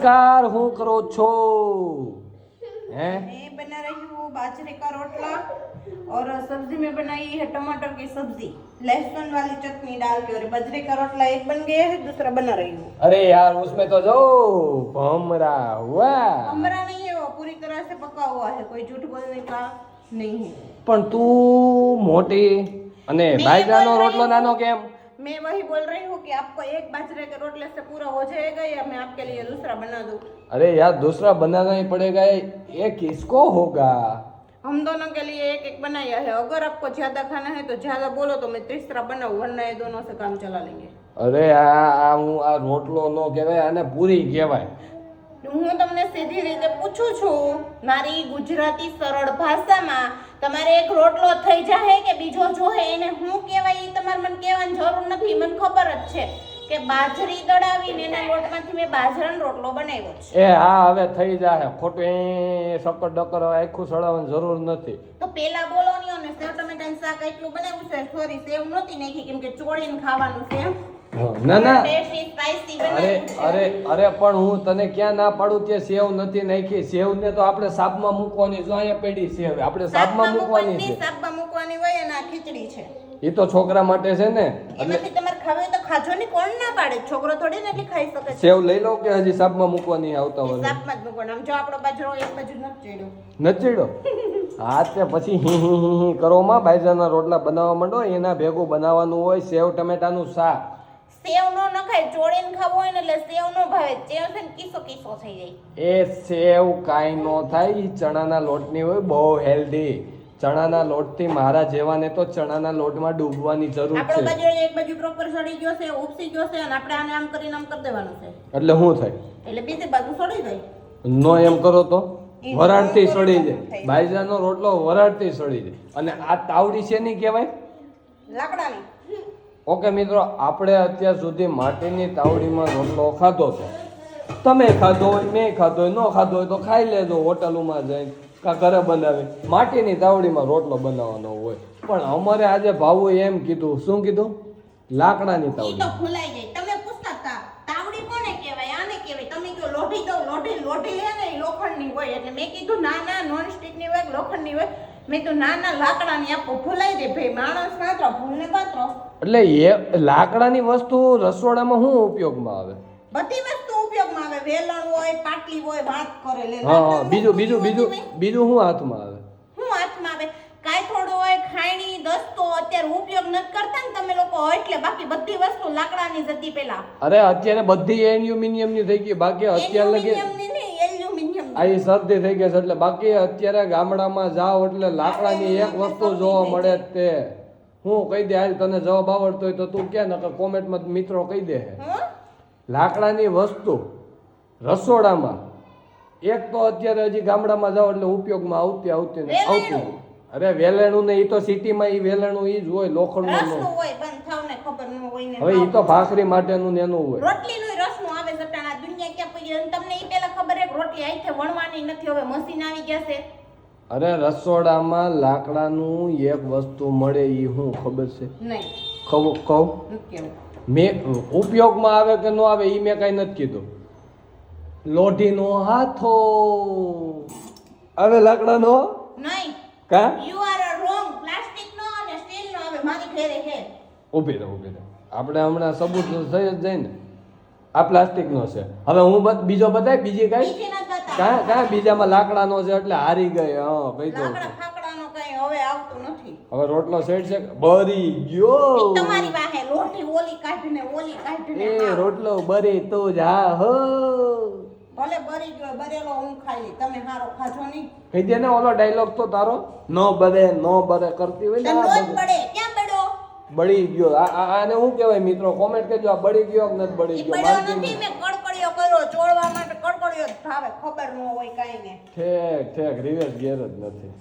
नमस्कार हूँ करो छो हैं? मैं बना रही हूँ बाजरे का रोटला और सब्जी में बनाई है टमाटर की सब्जी लहसुन वाली चटनी डाल के। और बाजरे का रोटला एक बन गया है, दूसरा बना रही हूँ। अरे यार उसमें तो जो भमरा हुआ हमारा नहीं है, वो पूरी तरह से पका हुआ है, कोई झूठ बोलने का नहीं है। पण तू मोटी अने बाજરાનો રોટલો નાનો કેમ? मैं वही बोल रही हूँ कि आपको एक बाजरे के रोटले से पूरा हो जाएगा या मैं आपके लिए दूसरा बना दूँ? अरे यार दूसरा बनाना ही पड़ेगा, ये किसको होगा? हम दोनों के लिए एक एक बनाया है। अगर आपको ज्यादा खाना है तो ज्यादा बोलो तो मैं तीसरा बनाऊं, वरना ये दोनों से काम चला लेंगे। अरे आ रोटलो नो कहेवाय, आने पूरी कहेवाय। હું તમને સીધી રીતે પૂછું છું, મારી ગુજરાતી સરળ ભાષામાં તમારે એક રોટલો થઈ જાહે કે બીજો જોહે એને હું કહેવાય એ તમારે મને કહેવાની જરૂર નથી। મને ખબર જ છે કે બાજરી દળાવીને એના લોટમાંથી મેં બાજરાનો રોટલો બનાવ્યો છે। એ હા હવે થઈ જાહે, ખોટું સકર ડકર આખું સડાવવાની જરૂર નથી। તો પેલા બોલો ની અને સેવ ટમેટાનું શાક એટલું બનાવ્યું છે, સોરી સેવ નહોતી નાખી કેમ કે ચોળીને ખાવાનું છે। ના ના ટેસ્ટી સ્પાઈસી અરે બનાવ્યું છે। અરે અરે પણ હું તને ક્યાં ના પાડું કે સેવ નથી નાખી। સેવ ને તો આપણે સાબમાં મૂકવાની, જો અહીંયા પડી સેવ આપણે સાબમાં મૂકવાની છે। સાબમાં મૂકવાની હોય અને આ ખીચડી છે, એ તો છોકરા માટે છે ને, એમાંથી તમારે ખાવી તો ખાજો ને, કોણ ના પાડે? છોકરો થોડી ને એટલી ખાઈ શકે છે। સેવ લઈ લો કે હજી સાબમાં મૂકવાની આવતા એ હોય? સાબમાં જ મૂકવાનું। આમ જો આપણો બાજરો એક બાજુ નથી ચડ્યો, નચીડો હા તે પછી હી કરો માં બાજરાના રોટલા બનાવવા માંડો, એના ભેગું બનાવવાનું હોય સેવ ટમેટાનું શાક। સેવ નો નખાય, ચોળીને ખાવો હોય ને એટલે સેવ નો ભાવે, સેવ છે ને કિસો કિસો થઈ જાય। એ સેવ કાંઈ નો થાય, ઈ ચણાના લોટની હોય, બહુ હેલ્ધી। ચણાના લોટથી મારા જેવાને તો ચણાના લોટમાં ડૂબવાની જરૂર આપણો છે। બાજરો એક બાજુ પ્રોપર સડી ગયો છે, ઉપસી ગયો છે અને આપણે આને આમ કરીને આમ કરી દેવાનું છે એટલે શું થાય? એટલે બીજી બાજુ સડી જાય। નો એમ કરો તો વરાળથી સડી જાય। બાજરાનો રોટલો વરાળથી સડી જાય। અને આ તાવડી છે નહીં કહેવાય? લાકડાની। ઓકે મિત્રો, આપણે અત્યાર સુધી માટીની તાવડીમાં રોટલો ખાધો છે। તમે ખાધો હોય, મેં ખાધો હોય, ન ખાધો હોય તો ખાઈ લેજો હોટલોમાં જઈને કા ઘરે બનાવી। માટીની તાવડીમાં રોટલો બનાવવાનો હોય, પણ અમારે આજે ભાવું એમ કીધું, શું કીધું? લાકડાની ઈ તો તાવડી। ભૂલાઈ જાય। તમે પૂછતા હતા તાવડી કોને કહેવાય, આને કહેવાય, તમે કહો લોઢી તો લોઢી હે ને લોખંડની હોય, એટલે મેં કીધું ના ના નોન સ્ટિકની હોય લોખંડની હોય, મેં તો ના ના લાકડાની આપો। ભૂલાઈ જાય ભાઈ, માણસ માત્ર ભૂલને પાત્ર। એટલે એ લાકડાની વસ્તુ રસોડામાં શું ઉપયોગમાં આવે? બધી વસ્તુ ઉપયોગમાં આવે, વેલણ હોય, પાટલી હોય, વાત કરે લે। હા હા, બીજું શું હાથમાં આવે? હું હાથમાં આવે કાયથોડો હોય, ખાયણી, દસ્તો અત્યારે ઉપયોગ નથી કરતા ને તમે લોકો, એટલે બાકી બધી વસ્તુ લાકડાની જ હતી પેલા। અરે અત્યારે બધી એલ્યુમિનિયમની થઈ ગઈ, બાકી અત્યારે લગી એલ્યુમિનિયમની નહીં, એલ્યુમિનિયમ આ શરદી થઈ ગઈ છે એટલે બાકી અત્યારે ગામડામાં જાઓ એટલે લાકડાની એક વસ્તુ જોવા મળે જ તે। હું કહી દે, હાલ તને જવાબ આવડતો હોય તો તું કે, નકર કોમેન્ટમાં મિત્રો કહી દે। લાકડાની વસ્તુ રસોડામાં એક તો અત્યારે હજી ગામડામાં જાઓ એટલે ઉપયોગમાં આવતી। અરે વેલણું ને, ઈ તો સિટીમાં ઈ વેલણું ઈ જ હોય, લોખંડનું રસનું હોય। હોય, બંધ થાવને ખબર ન હોય ને। હવે ઈ તો ભાખરી માટેનું ને એનું હોય। રોટલીનું રસનું આવે સટાણા, દુનિયા ક્યાં પડી અને તમને ઈ પેલા ખબર એક રોટલી આઈથે વણવાની નથી, હવે મશીન આવી ગયા છે। અરે રસોડામાં લાકડાનું એક વસ્તુ મળે, ઈ શું ખબર છે? નહીં કહું મેં ઉપયોગમાં આવે કે ન આવે ઈ મેં કઈ નથી કીધું। લોઢીનો હાથો આવે, લાકડાનો નહીં, કા? You are wrong. પ્લાસ્ટિકનો અને સ્ટીલનો આવે, મારી ઘરે છે। ઊભી રહે આપણે હમણાં સબૂત થઈ જ જાય ને। આ પ્લાસ્ટિકનો છે। હવે હું બીજો બતાય, બીજી કઈ બીજી ના થતા કાં બીજામાં લાકડાનો છે એટલે હારી ગઈ। હા કહી દઉં લાકડા ફાકડાનો કઈ હવે આવતું નથી। હવે રોટલો સેટ છે, બરી ગયો। તમારી વાહે લોટી ઓલી કાઢીને એ રોટલો બરી તો જા હો, ભલે બરી ગયો, બરેલો હું ખાઈ લઈ, તમે હારો ખાજો નહીં। કહી દે ને ઓલો ડાયલોગ તો તારો, નો બરે કરતી હોય ને, તને રોજ બળે, ક્યાં બળ્યો? બળી ગયો। આને શું કહેવાય મિત્રો? કોમેન્ટ કરજો, આ બળી ગયો કે નથી બળી ઈ ગયો? બળ્યો નથી, મેં કડકડિયો કર્યો, ચોળવા માટે કડકડિયો જ ભાવે, ખબર ન હોય કાઈ ને ઠેક રિવેશ ગેર જ નથી।